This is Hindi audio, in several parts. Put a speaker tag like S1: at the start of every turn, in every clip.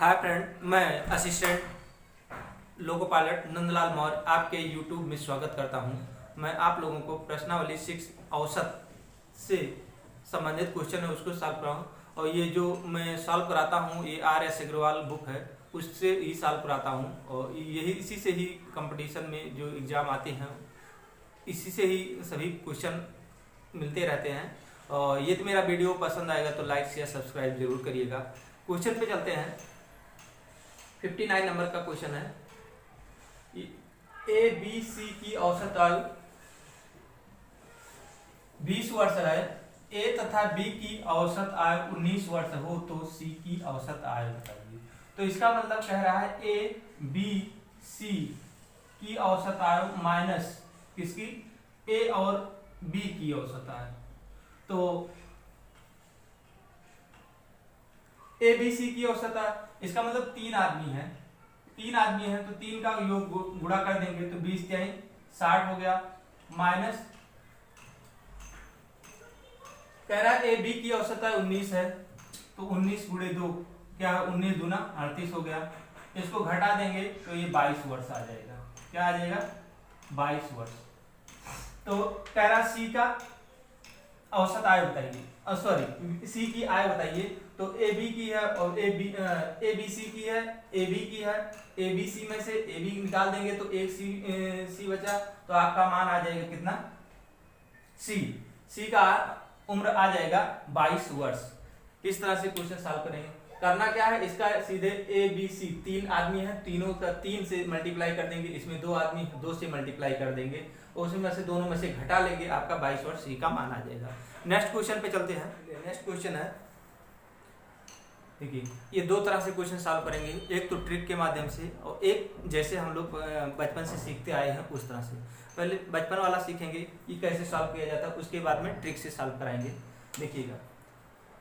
S1: हाय फ्रेंड, मैं assistant loco pilot Nandlal Maurya आपके यूट्यूब में स्वागत करता हूं। मैं आप लोगों को प्रश्नावली 6 औसत से संबंधित क्वेश्चन है उसको सॉल्व कराऊँ। और ये जो मैं सॉल्व कराता हूं ये RS अग्रवाल बुक है, उससे ही सॉल्व कराता हूं। और यही इसी से ही कंपटीशन में जो एग्ज़ाम आते हैं इसी से ही सभी क्वेश्चन मिलते रहते हैं। और ये तो मेरा वीडियो पसंद आएगा तो लाइक शेयर सब्सक्राइब जरूर करिएगा। क्वेश्चन पे चलते हैं। 59 नंबर का क्वेश्चन है। ए बी सी की औसत आयु 20 वर्ष है। ए तथा बी की औसत आयु 19 वर्ष हो तो सी की औसत आयु बताइए। तो इसका मतलब कह रहा है ए बी सी की औसत आयु माइनस किसकी, ए और बी की औसत आयु। तो ए बी सी की औसत आयु, इसका मतलब 3 आदमी हैं। 3 आदमी हैं तो 3 का योग गुणा कर देंगे तो 20 यानी 60 हो गया। माइनस कह रहा है ए बी की औसत आयु 19 है तो 19 गुणे 2 क्या है, 19 दूना 38 हो गया। इसको घटा देंगे तो ये 22 वर्ष आ जाएगा। क्या आ जाएगा, 22 वर्ष। तो कह रहा सी का औसत आयु बताइए, सॉरी सी की आयु बताइए। तो ए बी की है और ए बी सी की है, ए बी की है। ए बी सी में से ए बी निकाल देंगे तो एक सी बचा, तो आपका मान आ जाएगा कितना, सी का उम्र आ जाएगा 22 वर्ष। इस तरह से क्वेश्चन सॉल्व करेंगे। करना क्या है, इसका सीधे ए बी सी 3 आदमी है, तीनों का 3 से मल्टीप्लाई कर देंगे। इसमें 2 आदमी 2 से मल्टीप्लाई कर देंगे, उसमें से दोनों में से घटा लेंगे, आपका 22 वर्ष सी का मान आ जाएगा। नेक्स्ट क्वेश्चन पे चलते हैं। नेक्स्ट क्वेश्चन है, देखिए ये 2 तरह से क्वेश्चन सॉल्व करेंगे। एक तो ट्रिक के माध्यम से और एक जैसे हम लोग बचपन से सीखते आए हैं उस तरह से। पहले बचपन वाला सीखेंगे कि कैसे सॉल्व किया जाता है, उसके बाद में ट्रिक से सॉल्व कराएंगे। देखिएगा,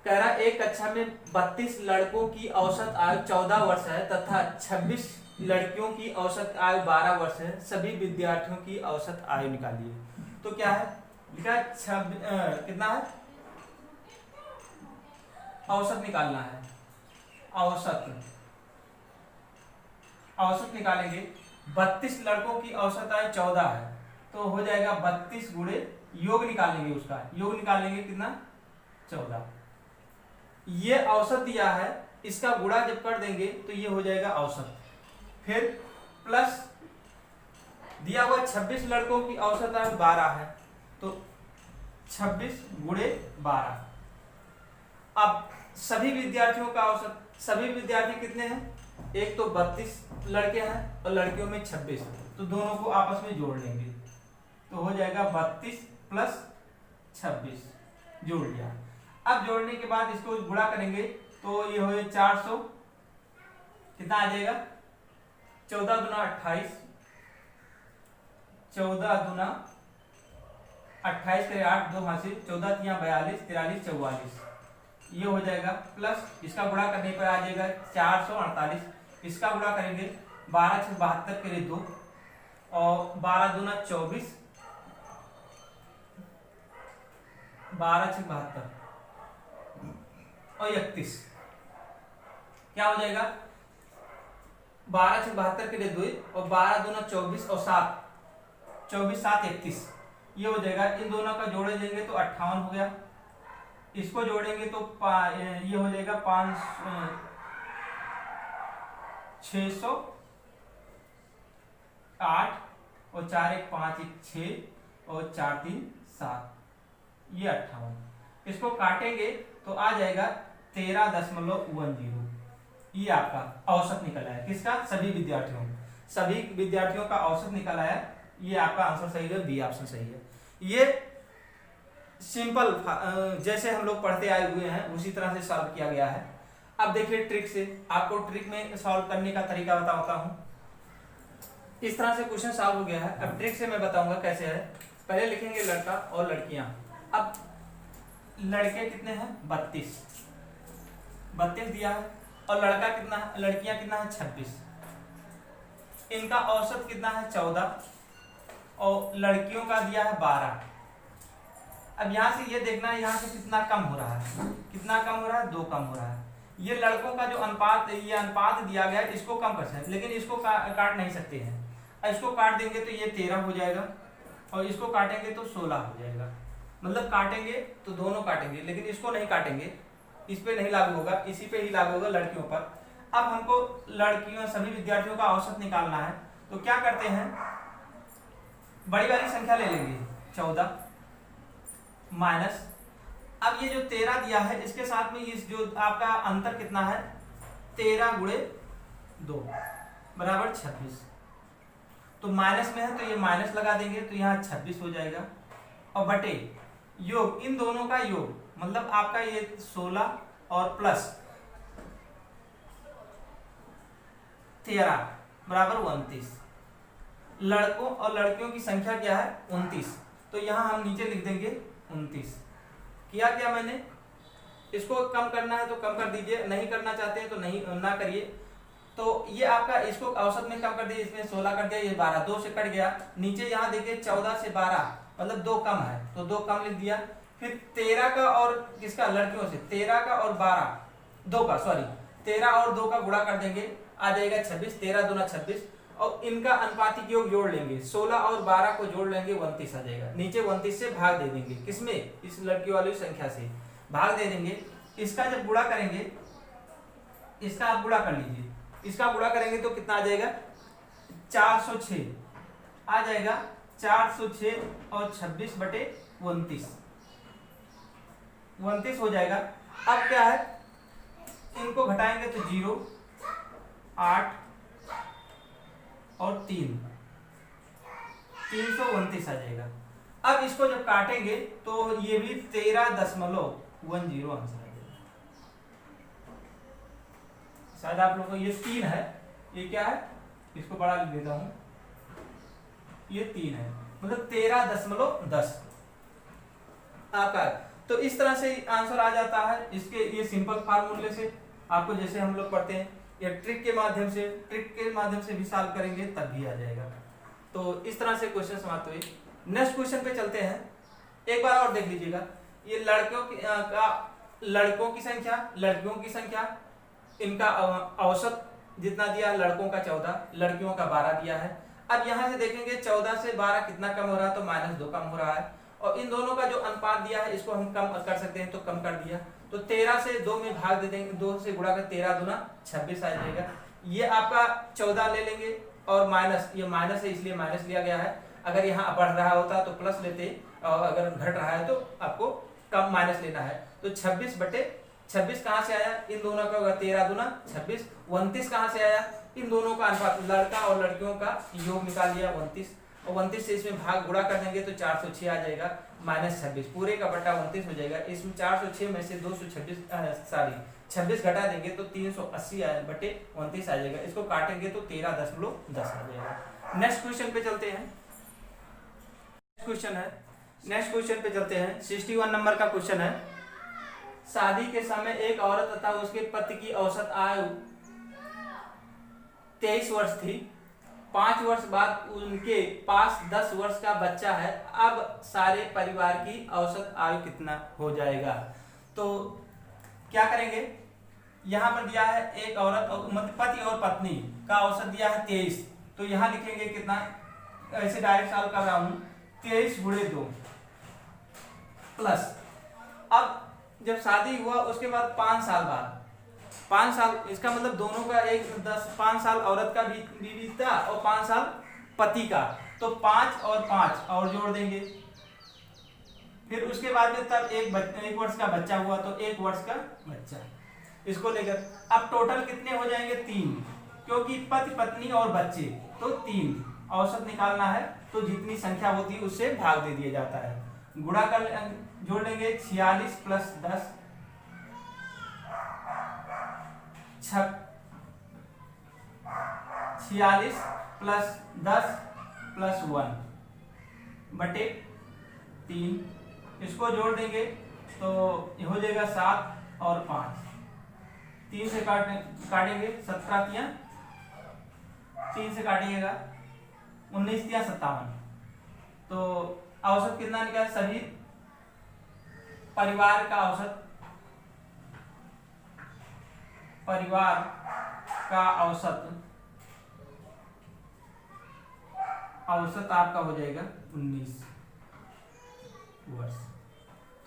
S1: कह रहा एक कक्षा में 32 लड़कों की औसत आयु 14 वर्ष है तथा 26 लड़कियों की औसत आयु 12 वर्ष है। सभी विद्यार्थियों की औसत आयु निकालिए। तो क्या है, लिखा कितना है, औसत निकालना है। औसत निकालेंगे। 32 लड़कों की औसत आयु 14 है तो हो जाएगा 32 गुणे योग निकालेंगे, उसका योग निकालेंगे कितना, 14। ये औसत दिया है, इसका गुणा जब कर देंगे तो ये हो जाएगा औसत। फिर प्लस दिया हुआ 26 लड़कों की औसत आयु 12 है तो 26 गुणे 12। अब सभी विद्यार्थियों का औसत, सभी विद्यार्थी कितने हैं, एक तो 32 लड़के हैं और लड़कियों में 26, तो दोनों को आपस में जोड़ लेंगे तो हो जाएगा 32 प्लस 26, जोड़ लिया। अब जोड़ने के बाद इसको गुणा करेंगे तो ये हो 400, कितना आ जाएगा, 14 दूना 28, 14 दूना 28 करे 8, 2 हाथ से 14 तिया 42, 43 44, ये हो जाएगा। प्लस इसका गुणा करने पर आ जाएगा 448, इसका गुणा करेंगे 12 6 72 करे 2 और 12 दूना 24, 12 6 72 और 31, क्या हो जाएगा, 12 6 72 के लिए 2 और 12 दूना 24 और 7, 24 7 31, ये हो जाएगा। इन दोनों का जोड़े देंगे तो 58 हो गया। इसको जोड़ेंगे तो ये हो जाएगा 608 और 4 1 5 1 6 और 4 3 7, ये 58। इसको काटेंगे तो आ जाएगा 13.10। ये आपका औसत निकल आया, किसका, सभी विद्यार्थियों का औसत निकल आया। ये आपका आंसर सही है, बी ऑप्शन सही है। ये सिंपल जैसे हम लोग पढ़ते आए हुए हैं उसी तरह से सॉल्व किया गया है। अब देखिए ट्रिक से, आपको ट्रिक में सॉल्व करने का तरीका बताता हूं। इस तरह से क्वेश्चन सॉल्व हो गया है। अब ट्रिक से मैं बताऊंगा कैसे है। पहले लिखेंगे लड़का और लड़कियां। अब लड़के कितने हैं, 32 दिया है और लड़का कितना है, लड़कियां कितना है, 26। इनका औसत कितना है, 14 और लड़कियों का दिया है 12। अब यहां से ये देखना है, यहां से कितना कम हो रहा है, कितना कम हो रहा है, 2 कम हो रहा है। ये लड़कों का जो अनुपात, ये अनुपात दिया गया है, इसको कम कर सकते, लेकिन इसको काट नहीं सकते हैं। इसको काट देंगे तो ये 13 हो जाएगा, और इसको काटेंगे तो 16 हो जाएगा। मतलब काटेंगे तो दोनों काटेंगे, लेकिन इसको नहीं काटेंगे, इस पे नहीं लागू होगा, इसी पे ही लागू होगा लड़कियों पर। अब हमको लड़कियों सभी विद्यार्थियों का औसत निकालना है, तो क्या करते हैं, बड़ी वाली संख्या ले लेंगे 14 माइनस, अब ये जो 13 दिया है इसके साथ में इस जो आपका अंतर कितना है, 13 गुणे 2 बराबर 26। तो माइनस में है तो ये माइनस लगा देंगे, तो यहाँ 26 हो जाएगा, और बटे योग, इन दोनों का योग, मतलब आपका ये 16 और प्लस 13 बराबर 29। लड़कों और लड़कियों की संख्या क्या है, 29, तो यहाँ हम नीचे लिख देंगे 29। किया क्या मैंने, इसको कम करना है तो कम कर दीजिए, नहीं करना चाहते हैं तो नहीं ना करिए। तो ये आपका, इसको औसत में कम कर दिया, इसमें 16 कर दिया, ये 12, 2 से कट गया। नीचे यहाँ देखिए 14 से 12 मतलब 2 कम है, तो 2 कम लिख दिया। फिर 13 का और किसका, लड़कियों से 13 का और 13 और 2 का गुणा कर देंगे, आ जाएगा 26, 13 दूना 26, और इनका अनुपातिक योग जोड़ लेंगे, 16 और 12 को जोड़ लेंगे, 29 आ जाएगा। नीचे 29 से भाग दे देंगे, किसमें, इस लड़कियों वाली संख्या से भाग दे देंगे। इसका जब गुणा करेंगे, इसका आप गुणा कर लीजिए, इसका गुणा करेंगे तो कितना आ जाएगा, 406 आ जाएगा, 406 और 26 बटे 29 हो जाएगा। अब क्या है, इनको घटाएंगे तो 0, 8 और 3, 329 आ जाएगा। अब इसको जब काटेंगे तो ये भी 13.10 आंसर आ जाएगा। शायद आप लोगों को ये 3 है, ये क्या है, इसको बड़ा लिख देता हूं, ये 3 है, मतलब 13.10 आपका। तो इस तरह से आंसर आ जाता है इसके, ये सिंपल फार्मूले से आपको, जैसे हम लोग पढ़ते हैं, या ट्रिक के माध्यम से भी सॉल्व करेंगे तब भी आ जाएगा। तो इस तरह से क्वेश्चन समाप्त हुए। नेक्स्ट क्वेश्चन पे चलते हैं, एक बार और देख लीजिएगा। ये लड़कों की संख्या, लड़कियों की संख्या, इनका औसत जितना दिया, लड़कों का 14, लड़कियों का 12 दिया है। अब यहाँ से देखेंगे 14 से 12 कितना कम हो रहा है, तो -2 कम हो रहा है, और इन दोनों का जो अनुपात दिया है इसको हम कम कर सकते हैं, तो कम कर दिया। तो 13 से 2 में भाग दे देंगे, 2 से गुणा कर 13 दूना 26 आ जाएगा। ये आपका 14 ले लेंगे, और माइनस, ये माइनस है इसलिए माइनस लिया गया है। अगर यहाँ बढ़ रहा होता तो प्लस लेते, और अगर घट रहा है तो आपको कम माइनस लेना है। तो 26 बटे 26 कहाँ से आया, इन दोनों का होगा 13 दूना 26। 29 कहाँ से आया, इन दोनों का अनुपात, लड़का और लड़कियों का योग निकाल लिया 29, और 29 से इसमें भाग गुणा कर देंगे तो 406 आ जाएगा, -26 पूरे का बटा 29 हो जाएगा। इसमें 406 में से 26 घटा देंगे तो 380 बटे 29 आ जाएगा। इसको काटेंगे तो 13.10 आ जाएगा। नेक्स्ट क्वेश्चन पे चलते हैं। नेक्स्ट क्वेश्चन पे चलते हैं। 61 नंबर का क्वेश्चन है। शादी के समय एक औरत तथा उसके पति की औसत आयु 23 वर्ष थी। 5 वर्ष बाद उनके पास 10 वर्ष का बच्चा है। अब सारे परिवार की औसत आयु कितना हो जाएगा? तो क्या करेंगे, यहाँ पर दिया है एक औरत और पति और पत्नी का औसत दिया है 23, तो यहाँ लिखेंगे कितना, ऐसे डायरेक्ट सॉल्व कर रहा हूं, 23 गुणे 2 प्लस, अब जब शादी हुआ उसके बाद 5 साल बाद, 5 साल, इसका मतलब दोनों का एक 5 साल औरत का भी बीता और 5 साल पति का, तो 5 और 5 और जोड़ देंगे। फिर उसके बाद में तब एक वर्ष का बच्चा हुआ तो 1 वर्ष का बच्चा, इसको लेकर अब टोटल कितने हो जाएंगे 3, क्योंकि पति पत्नी और बच्चे तो 3 औसत निकालना है, तो जितनी संख्या होती है उससे भाग दे दिया जाता है। गुणा कर जोड़ लेंगे 46 प्लस 10 46 प्लस 10 प्लस 1 बटे 3, इसको जोड़ देंगे तो हो जाएगा 7 और 5, 3 से काटेंगे 17 तियां 3 से काटिएगा 19 तियां 57, तो औसत कितना निकला, सभी परिवार का औसत परिवार का औसत आपका हो जाएगा 19 वर्ष।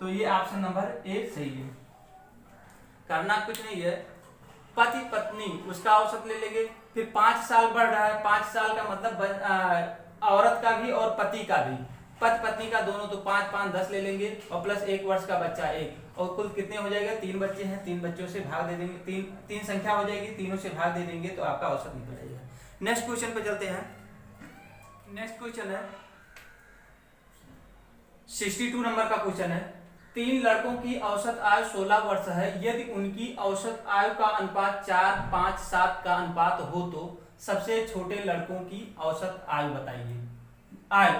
S1: तो ये ऑप्शन नंबर ए सही है। करना कुछ नहीं है, पति पत्नी उसका औसत ले लेंगे, फिर 5 साल बढ़ रहा है, 5 साल का मतलब औरत का भी और पति का भी, पति पत्नी का दोनों, तो 5 5 10 ले लेंगे और प्लस 1 वर्ष का बच्चा 1, और कुल कितने हो जाएगा, 3 बच्चे हैं, 3 बच्चों से भाग दे देंगे, तीन संख्या हो जाएगी, तीनों से भाग दे देंगे तो आपका औसत निकल जाएगा। नेक्स्ट क्वेश्चन पे चलते हैं। नेक्स्ट क्वेश्चन है 62 नंबर का क्वेश्चन है। 3 लड़कों की औसत आयु 16 वर्ष है। यदि उनकी औसत आयु का अनुपात 4, 5, 7 का अनुपात हो तो सबसे छोटे लड़कों की औसत आयु बताइए। आयु,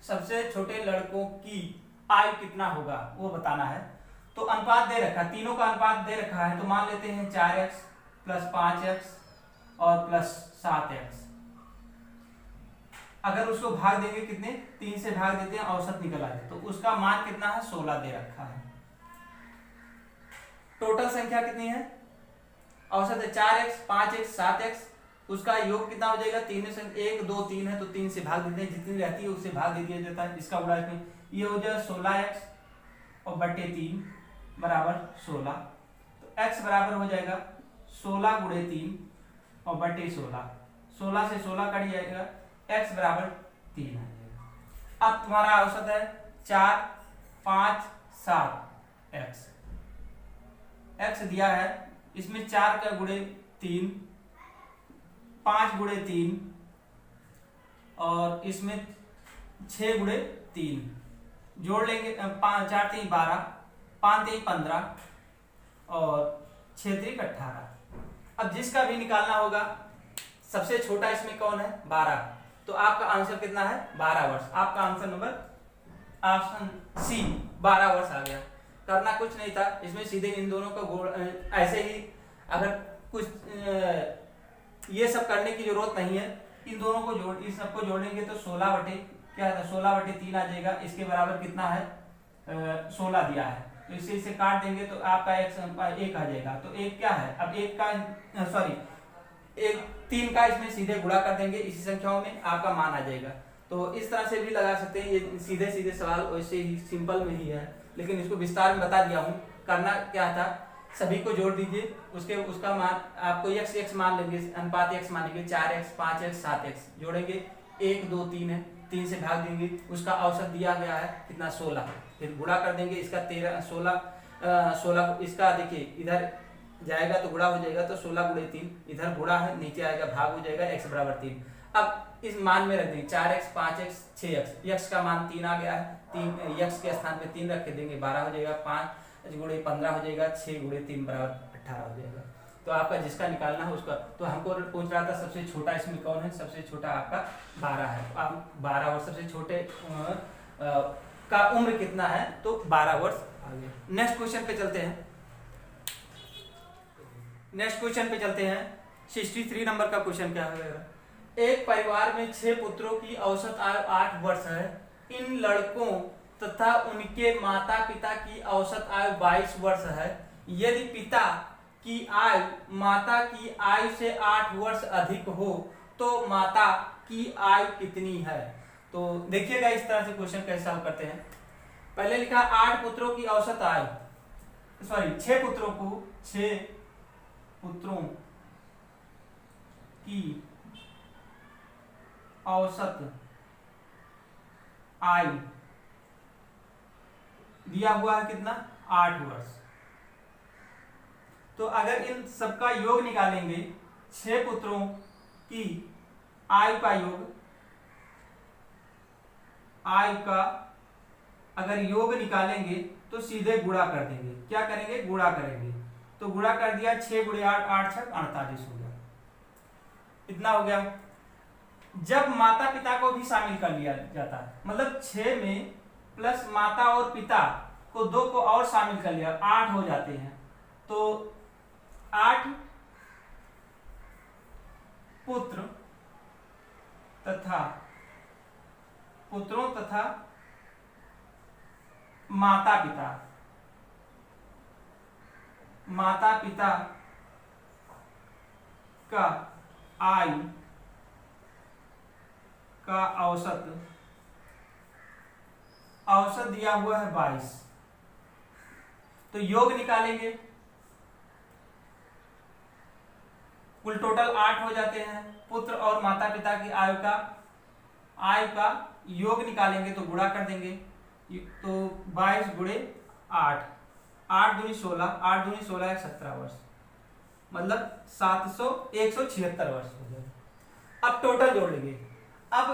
S1: सबसे छोटे लड़कों की आयु कितना होगा वो बताना है। तो अनुपात दे रखा है, तीनों का अनुपात दे रखा है, तो मान लेते हैं 4x प्लस 5x और प्लस 7x। अगर उसको भाग देंगे कितने, 3 से भाग देते हैं, औसत निकल आए, तो उसका मान कितना है, 16 दे रखा है। टोटल संख्या कितनी है, औसत है 4x 5x 7x, उसका योग कितना हो जाएगा, 3 से 1 2 3 है तो 3 से भाग देते हैं, जितनी रहती है उससे भाग दे दिया जाता है, इसका गुणा इसमें, ये हो जाएगा 16x और बटे 3 बराबर 16। तो x बराबर हो जाएगा 16 गुणे 3 और बटे 16, 16 से 16 कट जाएगा, x बराबर 3 आ जाएगा। अब तुम्हारा औसत है 4 5 7 x दिया है, इसमें 4 का गुणे 3, 5 गुणे 3 और इसमें 6 गुणे 3 जोड़ लेंगे, 5 4 3 12, 5 3 15 और 6 3 18। अब जिसका भी निकालना होगा, सबसे छोटा इसमें कौन है, 12, तो आपका आंसर कितना है, 12 वर्ष। आपका आंसर नंबर ऑप्शन सी 12 वर्ष आ गया। करना कुछ नहीं था, इसमें सीधे इन दोनों का ऐसे ही, अगर कुछ ये सब करने की जरूरत नहीं है, इन दोनों को जोड़, इस सबको जोड़ेंगे तो 16 बटे क्या था, 16 बटे 3 आ जाएगा। इसके बराबर कितना है, 16 दिया है, तो इसे काट देंगे तो आपका एक आ जाएगा। तो एक क्या है, अब एक का सॉरी एक 3 का इसमें सीधे गुणा कर देंगे, इसी संख्याओं में आपका मान आ जाएगा। तो इस तरह से भी लगा सकते हैं, ये सीधे सीधे सवाल वैसे ही सिंपल में ही है, लेकिन इसको विस्तार में बता दिया हूँ। करना क्या था, सभी को जोड़ दीजिए, उसका मान आपको x मान लेंगे, अनुपात x मानेंगे, 4x 5x 7x जोड़ेंगे, 1 2 3 है, 3 से भाग देंगे, उसका औसत दिया गया है कितना, 16, फिर गुणा कर देंगे, इसका 13 16 इसका देखिए इधर जाएगा तो गुणा हो जाएगा, तो 16 गुणे 3, इधर गुणा है, नीचे आएगा भाग हो जाएगा, x बराबर 3। अब इस मान में रख देंगे 4x 5x 6x, x का मान 3 आ गया है, 3 x के स्थान पे 3 रख के देंगे, 12 हो जाएगा, 5 गुणे 15 हो जाएगा, 6 गुणे 3 बराबर 18 हो जाएगा। तो आपका जिसका निकालना है उसका, तो हमको पूछ रहा था सबसे छोटा इसमें कौन है, सबसे छोटा आपका 12 है। आप 12 वर्ष, सबसे छोटे का उम्र कितना है, तो 12 वर्ष आ गया। नेक्स्ट क्वेश्चन पे चलते हैं। नेक्स्ट क्वेश्चन पे चलते हैं। 63 नंबर का क्वेश्चन क्या है, एक परिवार में 6 पुत्रों की औसत आयु 8 वर्ष है। इन लड़कों तथा उनके माता पिता की औसत आयु 22 वर्ष है। यदि पिता की आयु माता की आयु से 8 वर्ष अधिक हो तो माता की आयु कितनी है। तो देखिएगा इस तरह से क्वेश्चन कैसे सॉल्व करते हैं। पहले लिखा 8 पुत्रों की औसत आयु, सॉरी 6 पुत्रों की औसत आयु दिया हुआ है कितना, 8 वर्ष। तो अगर इन सबका योग निकालेंगे, 6 पुत्रों की आयु का योग, आयु का अगर योग निकालेंगे तो सीधे गुणा कर देंगे। क्या करेंगे, गुणा करेंगे। तो गुणा कर दिया, 6 गुणे 8 8 6 48 हो गया, इतना हो गया। जब माता पिता को भी शामिल कर लिया जाता है, मतलब 6 में प्लस माता और पिता को 2 को और शामिल कर लिया, 8 हो जाते हैं। तो 8 पुत्रों तथा माता पिता का आयु का औसत दिया हुआ है 22, तो योग निकालेंगे, कुल टोटल 8 हो जाते हैं। पुत्र और माता पिता की आयु का योग निकालेंगे तो गुणा कर देंगे, तो 22 गुणे 8, 8 दूनी 16, 8 दूनी 16 17 वर्ष, मतलब 176 वर्ष हो जाएगा। अब टोटल जोड़ लेंगे। अब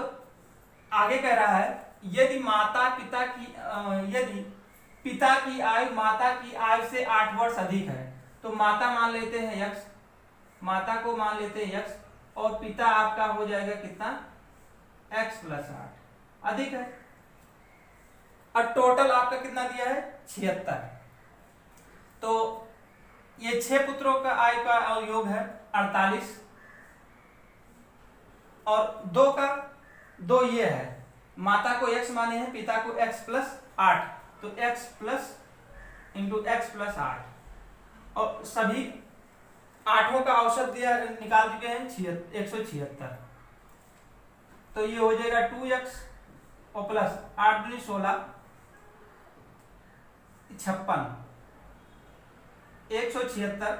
S1: आगे कह रहा है यदि पिता की आयु माता की आयु से 8 वर्ष अधिक है, तो माता मान लेते हैं x, माता को मान लेते हैं x, और पिता आपका हो जाएगा कितना, x + 8 अधिक है। और टोटल आपका कितना दिया है, 76। तो ये 6 पुत्रों का आयु का योग है 48, और 2 ये है, माता को x माने हैं, पिता को x + 8, तो x + 8, और सभी 8 का औसत दिया निकाल चुके हैं 176, तो ये हो जाएगा 2x और प्लस 8 दूनी 16 56, 176,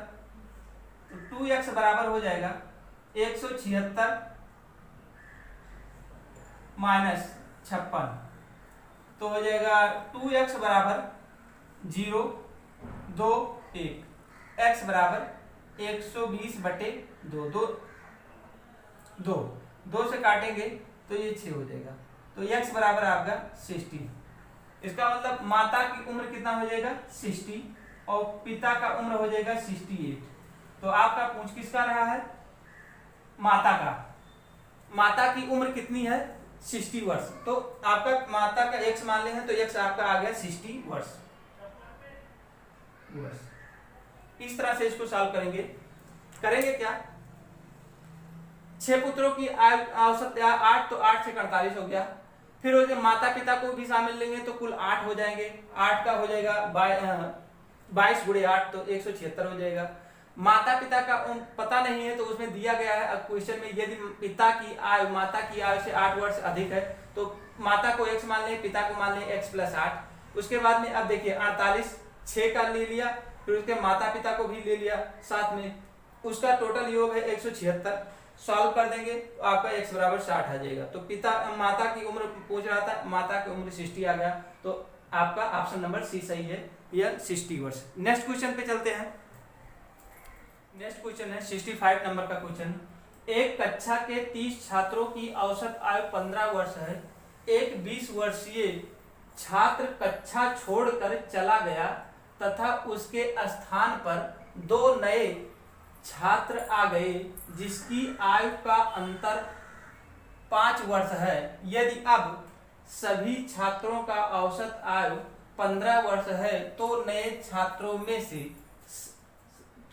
S1: तो 2x बराबर हो जाएगा 176 माइनस 56, तो हो जाएगा 2x बराबर 0 2 1, x बराबर 120/2, 2 से काटेंगे तो ये 6 हो जाएगा, तो x बराबर आपका 60। इसका मतलब माता की उम्र कितना हो जाएगा, 60, और पिता का उम्र हो जाएगा 68। तो आपका पूछ किसका रहा है, माता का। माता की उम्र कितनी है, 60 वर्ष, तो आपका माता का x मान ले हैं, तो x आपका आ गया 60 वर्ष। इस तरह से इसको सॉल्व करेंगे क्या, 6 पुत्रों की औसत 8, तो 8 से 48 हो गया। फिर हो गया माता पिता को भी शामिल लेंगे तो कुल 8 हो जाएंगे, 8 का हो जाएगा 22 गुणे 8, तो 176 हो जाएगा। माता पिता का पता नहीं है, तो उसमें दिया गया है क्वेश्चन में, यदि पिता की आयु माता की आयु से 8 वर्ष अधिक है, तो माता को x मान लें, पिता को मान लें x + 8। उसके बाद में अब देखिए 48, 6 का ले लिया, फिर उसके माता पिता को भी ले लिया साथ में, उसका टोटल योग है 176। सॉल्व कर देंगे तो आपका x बराबर 60 आ जाएगा। तो माता की उम्र पूछ रहा था, माता की उम्र 60 आ गया, तो आपका ऑप्शन नंबर सी सही है, यह 60 वर्ष। नेक्स्ट क्वेश्चन पे चलते हैं। नेक्स्ट क्वेश्चन है 65 नंबर का क्वेश्चन। एक कक्षा के 30 छात्रों की औसत आयु 15 वर्ष है। एक 20 वर्षीय छात्र कक्षा छोड़कर चला गया तथा उसके स्थान पर 2 नए छात्र आ गए जिसकी आयु का अंतर 5 वर्ष है। यदि अब सभी छात्रों का औसत आयु 15 वर्ष है, तो नए छात्रों में से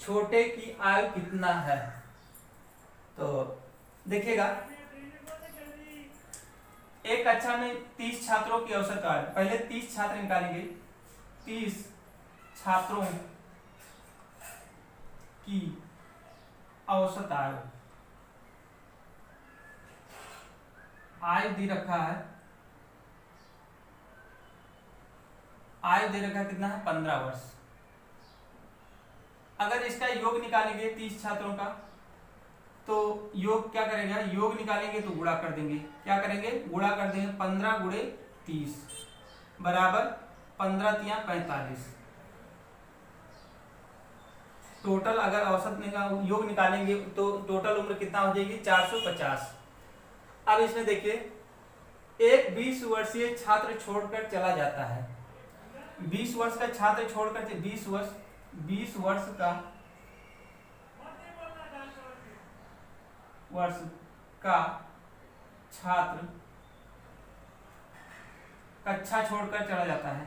S1: छोटे की आयु कितना है। तो देखिएगा, एक कक्षा में 30 छात्रों की औसत आयु, पहले 30 छात्र निकालेंगे। 30 छात्रों की औसत आयु दे रखा है, कितना है, 15 वर्ष। अगर इसका योग निकालेंगे 30 छात्रों का, तो योग क्या करेगा, योग निकालेंगे तो गुणा कर देंगे। क्या करेंगे, गुणा कर देंगे। 15 गुणे 30 बराबर 15 तिया 45। टोटल अगर औसत योग निकालेंगे तो टोटल उम्र कितना हो जाएगी, 450। अब इसमें देखिए, एक 20 वर्षीय छात्र छोड़कर चला जाता है। 20 वर्ष का छात्र छोड़कर 20 वर्ष का छात्र कक्षा छोड़कर चला जाता है,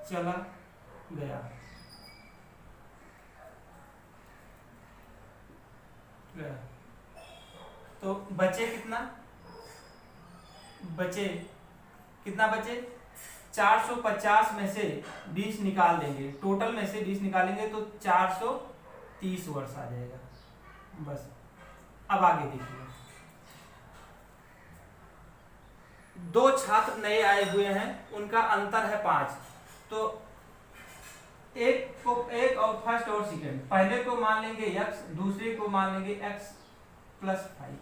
S1: चला गया। तो बचे कितना, बचे 450 में से 20 निकाल देंगे, टोटल में से 20 निकालेंगे तो 430 वर्ष आ जाएगा। बस अब आगे देखिए, दो छात्र नए आए हुए हैं, उनका अंतर है 5। तो एक और फर्स्ट और सेकेंड, पहले को मान लेंगे x, दूसरे को मान लेंगे x + 5।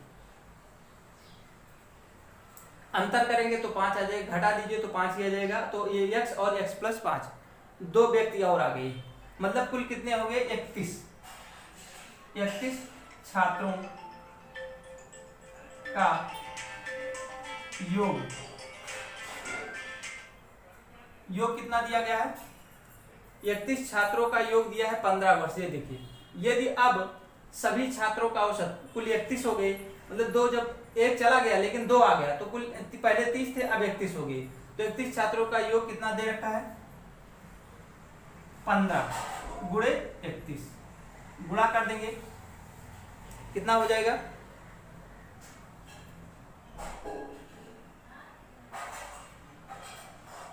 S1: अंतर करेंगे तो 5 आ जाएगा, घटा दीजिए तो 5 ही आ जाएगा। तो ये x और x + 5, दो व्यक्ति और आ गए, मतलब कुल कितने हो गए? 31 छात्रों का योग कितना दिया गया है? 31 छात्रों का योग दिया है 15 वर्ष। ये देखिए, यदि अब सभी छात्रों का औसत कुल 31 हो गए, मतलब दो, जब एक चला गया लेकिन दो आ गया तो कुल पहले 30 थे, अब 31 हो गए। तो 31 छात्रों का योग कितना दे रखा है? 15 गुणे 31, गुणा कर देंगे, कितना हो जाएगा?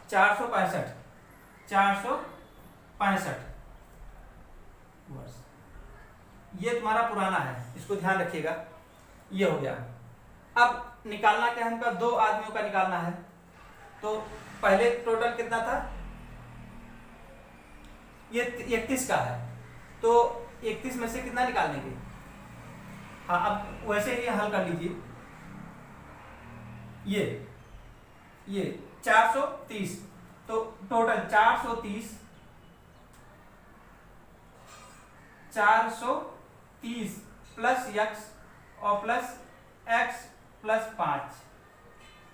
S1: 465 वर्ष। ये तुम्हारा पुराना है, इसको ध्यान रखिएगा। ये हो गया। अब निकालना क्या है हमका? दो आदमियों का निकालना है। तो पहले टोटल कितना था? ये 31 का है, तो 31 में से कितना निकाल लेंगे? हाँ, अब वैसे ही हल कर लीजिए। ये 430, तो टोटल 430 प्लस x और प्लस x + 5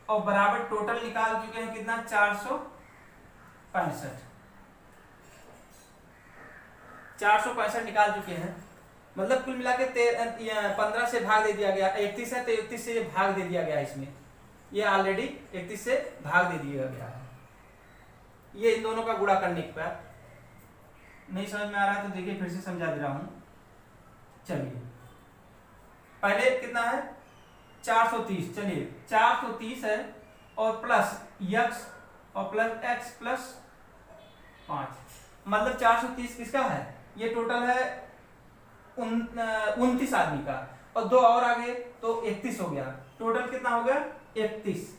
S1: और बराबर टोटल निकाल चुके हैं कितना? 465 निकाल चुके हैं। मतलब कुल मिला के 15 से भाग दे दिया गया। 31 है तो 31 से भाग दे दिया गया, इसमें ये ऑलरेडी 31 से भाग दे दिया गया है। ये इन दोनों का गुणा करने के बाद नहीं समझ में आ रहा है तो देखिए फिर से समझा दे रहा हूं। चलिए, पहले कितना है? 430। चलिए 430 है और प्लस x और प्लस x + 5, मतलब 430 किसका है? ये टोटल है 29 आदमी का, और दो और आ गए तो 31 हो गया। टोटल कितना हो गया? 31।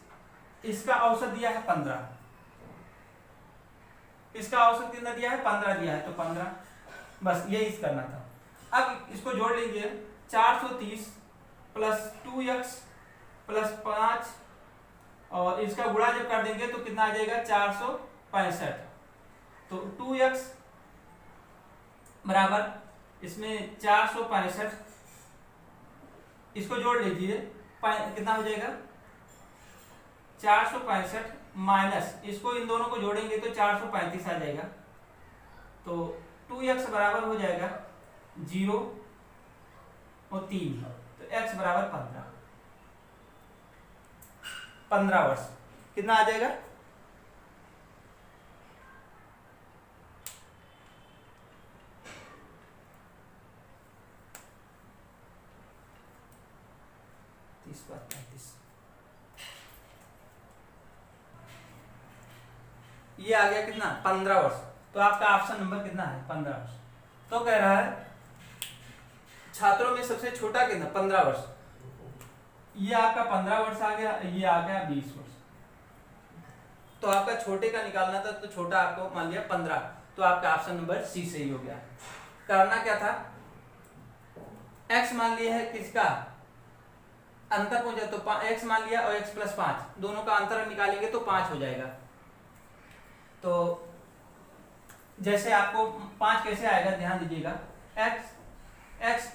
S1: इसका औसत दिया है 15। इसका औसत कितना दिया है? 15 दिया है, तो 15। बस यही करना था। अब इसको जोड़ लीजिए, 430 + 2x + 5 और इसका गुणा जब कर देंगे तो कितना आ जाएगा? 465। तो 2x बराबर इसमें 465, इसको जोड़ लीजिए, कितना हो जाएगा? 465 माइनस, इसको इन दोनों को जोड़ेंगे तो 435 आ जाएगा। तो 2x बराबर हो जाएगा 0 और 3, तो x बराबर 15 वर्ष। कितना आ जाएगा? ये आ गया कितना? 15 वर्ष। तो आपका ऑप्शन नंबर कितना है? 15 वर्ष। तो कह रहा है छात्रों में सबसे छोटा कितना? 15 वर्ष। ये आपका 15 वर्ष आ गया, ये आ गया 20 वर्ष। तो आपका छोटे का निकालना था, तो छोटा आपको मान लिया 15, तो आपका ऑप्शन नंबर सी सही हो गया। करना क्या था? x मान लिया है किसका? अंतर पूछा तो x मान लिया और x + 5, दोनों का अंतर निकालेंगे तो 5 हो जाएगा। तो जैसे आपको 5 कैसे आएगा ध्यान दीजिएगा। x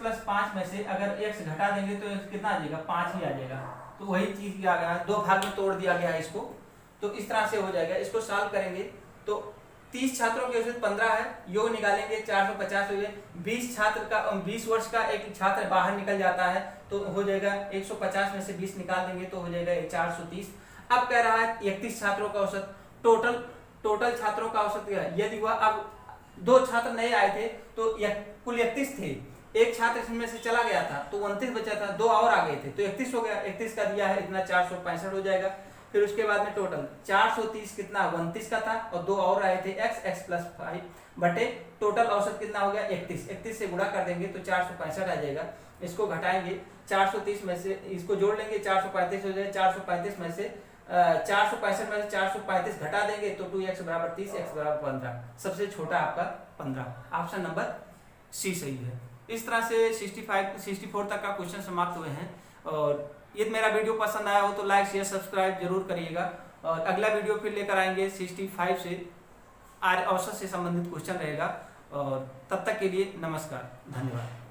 S1: + 5 में से अगर x घटा देंगे तो x कितना आ जाएगा? 5 ही आ जाएगा। तो वही चीज आ गया, दो भाग में तोड़ दिया गया है इसको, तो इस तरह से हो जाएगा। इसको सॉल्व करेंगे तो 30 छात्रों के औसत 15 है, योग निकालेंगे 450 हो गए। 20 वर्ष का एक छात्र बाहर निकल जाता है तो हो जाएगा 150 में से 20 निकाल देंगे तो हो जाएगा 430। अब कह रहा है 31 छात्रों का औसत, टोटल छात्रों का औसत यदि हुआ, अब दो छात्र नए आए थे तो कुल 31 थे, एक छात्र इसमें से चला गया था तो 29 बचा था, दो और आ गए थे तो 31 हो गया। 31 का दिया है इतना 465 हो जाएगा। फिर उसके बाद में टोटल 430 कितना 29 का था, और 2 और आए थे x प्लस 5 बटे टोटल औसत कितना हो गया 31। 31 से गुणा कर देंगे तो 465 आ जाएगा। इसको घटाएंगे 430 में से, इसको जोड़ लेंगे 435 हो जाए। 435 में से 465 में से 435 घटा देंगे तो 2x बराबर 30, x बराबर 15। सबसे छोटा आपका 15। ऑप्शन नंबर सी सही है। इस तरह से 64 तक का क्वेश्चन समाप्त हुए हैं। और यदि मेरा वीडियो पसंद आया हो तो लाइक शेयर सब्सक्राइब जरूर करिएगा। और अगला वीडियो फिर लेकर आएंगे 65 से औसत से संबंधित क्वेश्चन रहेगा। और तब तक के लिए नमस्कार, धन्यवाद।